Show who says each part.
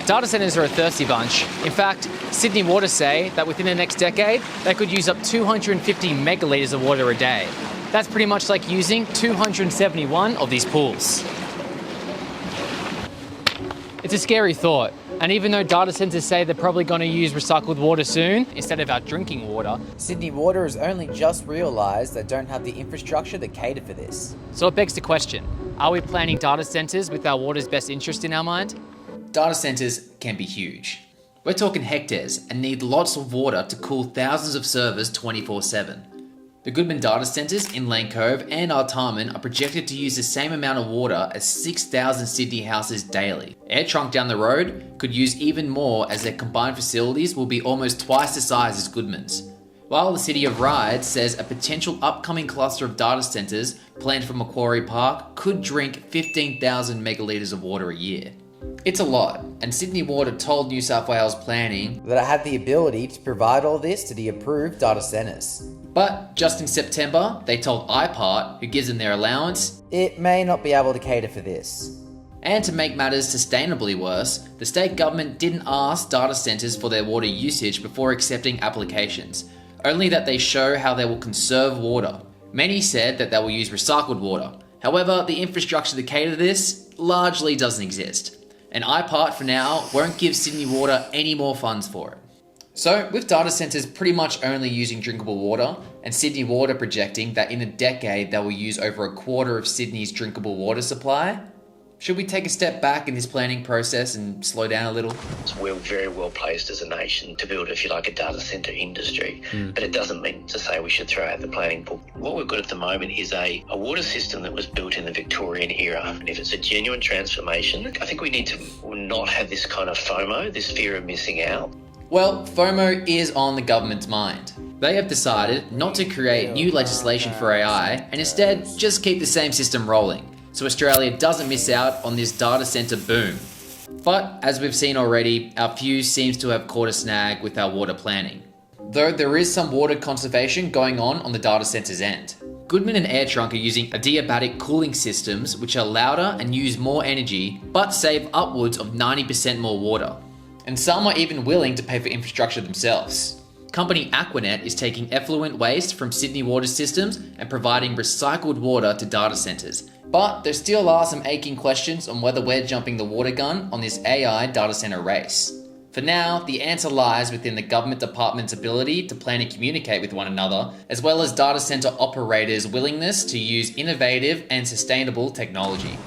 Speaker 1: Data centers are a thirsty bunch. In fact, Sydney Water say that within the next decade, they could use up 250 megalitres of water a day. That's pretty much like using 271 of these pools. It's a scary thought. And even though data centers say they're probably going to use recycled water soon, instead of our drinking water,
Speaker 2: Sydney Water has only just realised they don't have the infrastructure to cater for this.
Speaker 1: so it begs the question, are we planning data centers with our water's best interest in our mind?
Speaker 3: Data centers can be huge. We're talking hectares and need lots of water to cool thousands of servers 24/7. The Goodman data centers in Lane Cove and Artarmon are projected to use the same amount of water as 6,000 Sydney houses daily. Air Trunk down the road could use even more, as their combined facilities will be almost twice the size as Goodman's. While the City of Ryde says a potential upcoming cluster of data centers planned for Macquarie Park could drink 15,000 megalitres of water a year. It's a lot, and Sydney Water told New South Wales Planning
Speaker 2: That it had the ability to provide all this to the approved data centres.
Speaker 3: but just in September, they told iPart, who gives them their allowance,
Speaker 2: It may not be able to cater for this.
Speaker 3: and to make matters sustainably worse, the state government didn't ask data centres for their water usage before accepting applications, only that they show how they will conserve water. Many said that they will use recycled water. However, the infrastructure to cater to this largely doesn't exist, and iPart for now won't give Sydney Water any more funds for it. So, with data centres pretty much only using drinkable water, and Sydney Water projecting that in a decade they will use over a quarter of Sydney's drinkable water supply, should we take a step back in this planning process and slow down a little?
Speaker 4: We're very well placed as a nation to build, if you like, a data centre industry, but it doesn't mean to say we should throw out the planning book. What we've got at the moment is a water system that was built in the Victorian era, and if it's a genuine transformation, I think we need to not have this kind of FOMO, this fear of missing out.
Speaker 3: Well, FOMO is on the government's mind. They have decided not to create new legislation for AI and instead just keep the same system rolling, so Australia doesn't miss out on this data centre boom. But as we've seen already, our fuse seems to have caught a snag with our water planning. Though there is some water conservation going on the data centre's end. Goodman and Air Trunk are using adiabatic cooling systems which are louder and use more energy, but save upwards of 90% more water. And some are even willing to pay for infrastructure themselves. Company Aquanet is taking effluent waste from Sydney water systems and providing recycled water to data centres. But there still are some aching questions on whether we're jumping the water gun on this AI data centre race. For now, the answer lies within the government department's ability to plan and communicate with one another, as well as data centre operators' willingness to use innovative and sustainable technology.